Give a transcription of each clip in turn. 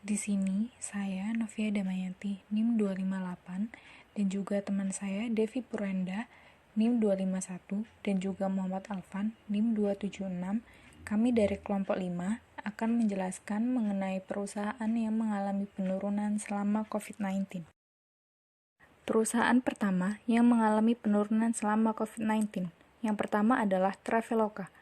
Di sini, saya Novia Damayanti, NIM 258, dan juga teman saya Devi Purenda, NIM 251, dan juga Muhammad Alfan, NIM 276. Kami dari kelompok 5 akan menjelaskan mengenai perusahaan yang mengalami penurunan selama COVID-19. Perusahaan pertama yang mengalami penurunan selama COVID-19. Yang pertama adalah Traveloka.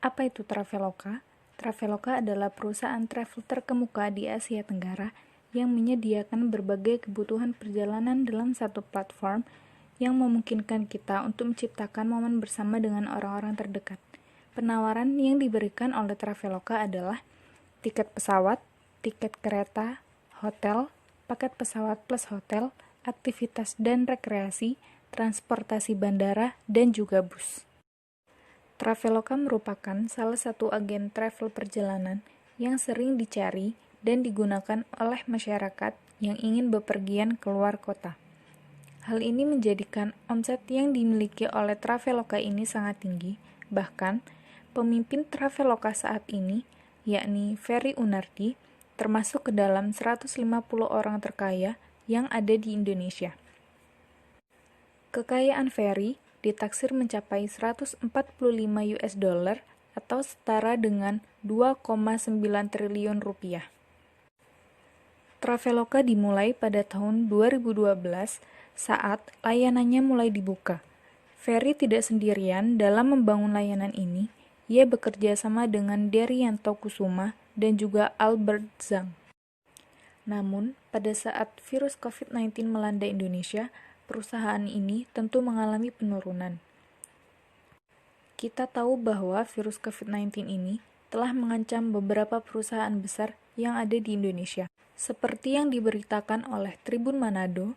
Apa itu Traveloka? Traveloka adalah perusahaan travel terkemuka di Asia Tenggara yang menyediakan berbagai kebutuhan perjalanan dalam satu platform yang memungkinkan kita untuk menciptakan momen bersama dengan orang-orang terdekat. Penawaran yang diberikan oleh Traveloka adalah tiket pesawat, tiket kereta, hotel, paket pesawat plus hotel, aktivitas dan rekreasi, transportasi bandara, dan juga bus. Traveloka merupakan salah satu agen travel perjalanan yang sering dicari dan digunakan oleh masyarakat yang ingin bepergian keluar kota. Hal ini menjadikan omset yang dimiliki oleh Traveloka ini sangat tinggi. Bahkan, pemimpin Traveloka saat ini, yakni Ferry Unardi, termasuk ke dalam 150 orang terkaya yang ada di Indonesia. Kekayaan Ferry ditaksir mencapai 145 US dollar atau setara dengan 2,9 triliun rupiah. Traveloka dimulai pada tahun 2012 saat layanannya mulai dibuka. Ferry tidak sendirian dalam membangun layanan ini. Ia bekerja sama dengan Daryanto Kusuma dan juga Albert Zhang. Namun, pada saat virus COVID-19 melanda Indonesia, perusahaan ini tentu mengalami penurunan. Kita tahu bahwa virus COVID-19 ini telah mengancam beberapa perusahaan besar yang ada di Indonesia. Seperti yang diberitakan oleh Tribun Manado,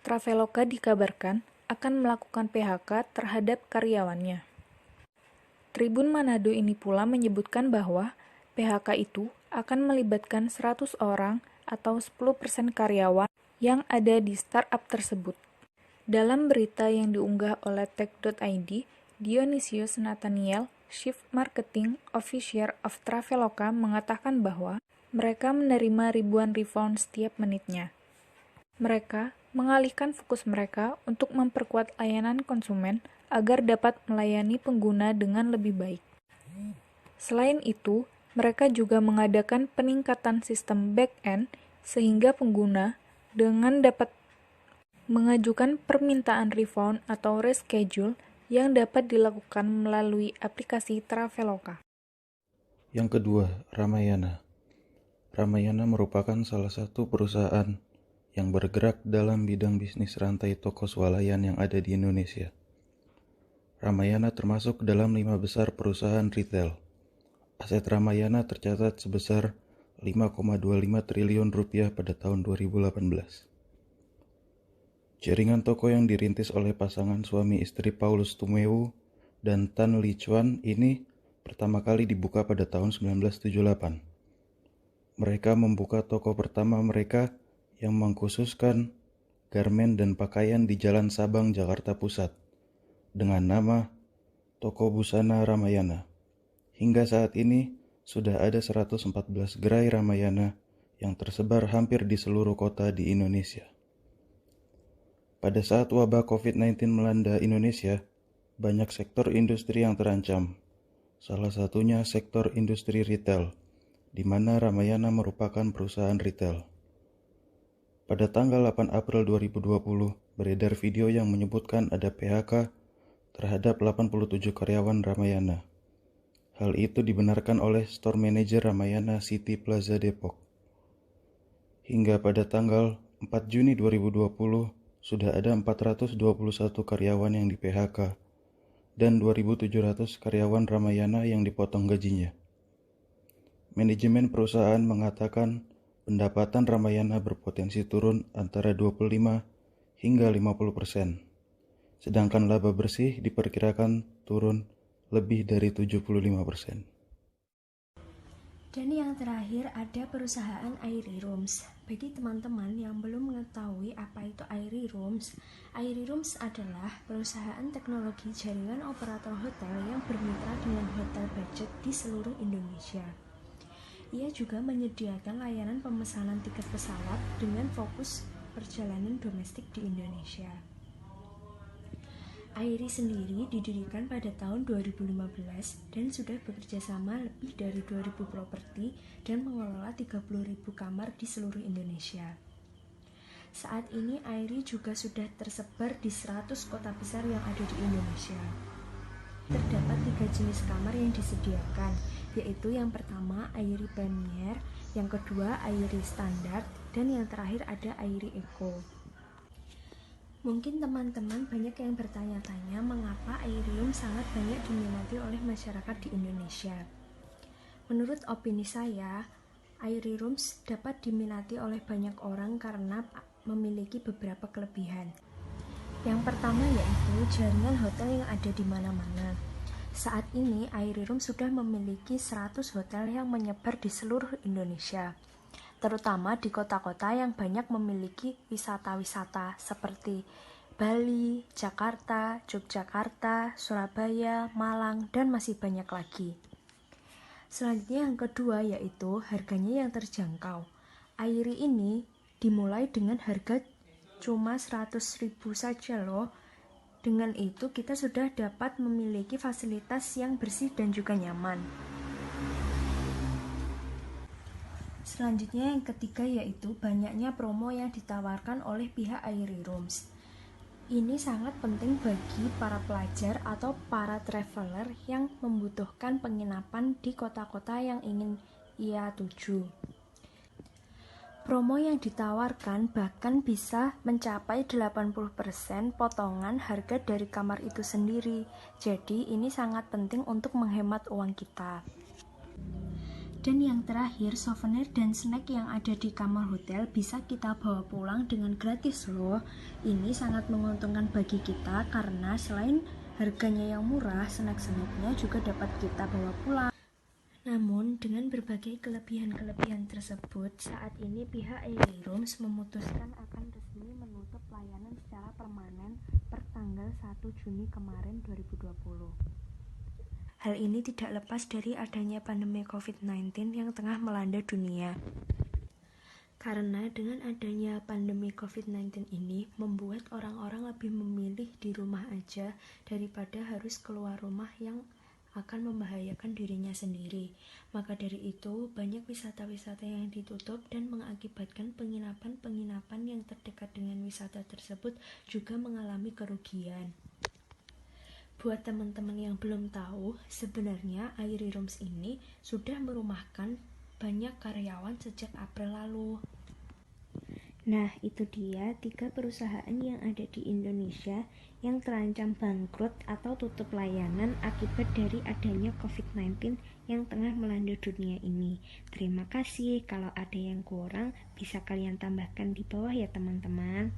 Traveloka dikabarkan akan melakukan PHK terhadap karyawannya. Tribun Manado ini pula menyebutkan bahwa PHK itu akan melibatkan 100 orang atau 10% karyawan yang ada di startup tersebut. Dalam berita yang diunggah oleh tech.id, Dionysius Nathaniel, Chief Marketing Officer of Traveloka, mengatakan bahwa mereka menerima ribuan refund setiap menitnya. Mereka mengalihkan fokus mereka untuk memperkuat layanan konsumen agar dapat melayani pengguna dengan lebih baik. Selain itu, mereka juga mengadakan peningkatan sistem back-end sehingga pengguna dengan dapat mengajukan permintaan refund atau reschedule yang dapat dilakukan melalui aplikasi Traveloka. Yang kedua, Ramayana. Ramayana merupakan salah satu perusahaan yang bergerak dalam bidang bisnis rantai toko swalayan yang ada di Indonesia. Ramayana termasuk dalam 5 besar perusahaan retail. Aset Ramayana tercatat sebesar 5,25 triliun rupiah pada tahun 2018. Jaringan toko yang dirintis oleh pasangan suami istri Paulus Tumewu dan Tan Li Chuan ini pertama kali dibuka pada tahun 1978. Mereka membuka toko pertama mereka yang mengkhususkan garmen dan pakaian di Jalan Sabang, Jakarta Pusat dengan nama Toko Busana Ramayana. Hingga saat ini sudah ada 114 gerai Ramayana yang tersebar hampir di seluruh kota di Indonesia. Pada saat wabah COVID-19 melanda Indonesia, banyak sektor industri yang terancam. Salah satunya sektor industri retail, di mana Ramayana merupakan perusahaan retail. Pada tanggal 8 April 2020, beredar video yang menyebutkan ada PHK terhadap 87 karyawan Ramayana. Hal itu dibenarkan oleh store manager Ramayana City Plaza Depok. Hingga pada tanggal 4 Juni 2020, sudah ada 421 karyawan yang di-PHK dan 2.700 karyawan Ramayana yang dipotong gajinya. Manajemen perusahaan mengatakan pendapatan Ramayana berpotensi turun antara 25 hingga 50%, sedangkan laba bersih diperkirakan turun lebih dari 75%. Dan yang terakhir ada perusahaan Airy Rooms. Bagi teman-teman yang belum mengetahui apa itu Airy Rooms adalah perusahaan teknologi jaringan operator hotel yang bermitra dengan hotel budget di seluruh Indonesia. Ia juga menyediakan layanan pemesanan tiket pesawat dengan fokus perjalanan domestik di Indonesia. Airi sendiri didirikan pada tahun 2015 dan sudah bekerja sama lebih dari 2.000 properti dan mengelola 30.000 kamar di seluruh Indonesia. Saat ini Airi juga sudah tersebar di 100 kota besar yang ada di Indonesia. Terdapat 3 jenis kamar yang disediakan, yaitu yang pertama Airi Premier, yang kedua Airi Standard, dan yang terakhir ada Airi Eco. Mungkin teman-teman banyak yang bertanya-tanya mengapa Airium sangat banyak diminati oleh masyarakat di Indonesia. Menurut opini saya, Airrooms dapat diminati oleh banyak orang karena memiliki beberapa kelebihan. Yang pertama yaitu jaringan hotel yang ada di mana-mana. Saat ini Airroom sudah memiliki 100 hotel yang menyebar di seluruh Indonesia, terutama di kota-kota yang banyak memiliki wisata-wisata seperti Bali, Jakarta, Yogyakarta, Surabaya, Malang, dan masih banyak lagi. Selanjutnya yang kedua yaitu harganya yang terjangkau. Airi ini dimulai dengan harga cuma 100.000 saja loh. Dengan itu kita sudah dapat memiliki fasilitas yang bersih dan juga nyaman. Selanjutnya yang ketiga yaitu banyaknya promo yang ditawarkan oleh pihak Airrooms. Ini sangat penting bagi para pelajar atau para traveler yang membutuhkan penginapan di kota-kota yang ingin ia tuju. Promo yang ditawarkan bahkan bisa mencapai 80% potongan harga dari kamar itu sendiri. Jadi ini sangat penting untuk menghemat uang kita. Dan yang terakhir, souvenir dan snack yang ada di kamar hotel bisa kita bawa pulang dengan gratis loh. Ini sangat menguntungkan bagi kita karena selain harganya yang murah, snack-snacknya juga dapat kita bawa pulang. Namun, dengan berbagai kelebihan-kelebihan tersebut, saat ini pihak Airrooms memutuskan akan resmi menutup layanan secara permanen per tanggal 1 Juni kemarin 2020. Hal ini tidak lepas dari adanya pandemi COVID-19 yang tengah melanda dunia. Karena dengan adanya pandemi COVID-19 ini membuat orang-orang lebih memilih di rumah aja daripada harus keluar rumah yang akan membahayakan dirinya sendiri. Maka dari itu, banyak wisata-wisata yang ditutup dan mengakibatkan penginapan-penginapan yang terdekat dengan wisata tersebut juga mengalami kerugian. Buat teman-teman yang belum tahu, sebenarnya Airrooms ini sudah merumahkan banyak karyawan sejak April lalu. Nah, itu dia 3 perusahaan yang ada di Indonesia yang terancam bangkrut atau tutup layanan akibat dari adanya COVID-19 yang tengah melanda dunia ini. Terima kasih, kalau ada yang kurang bisa kalian tambahkan di bawah ya teman-teman.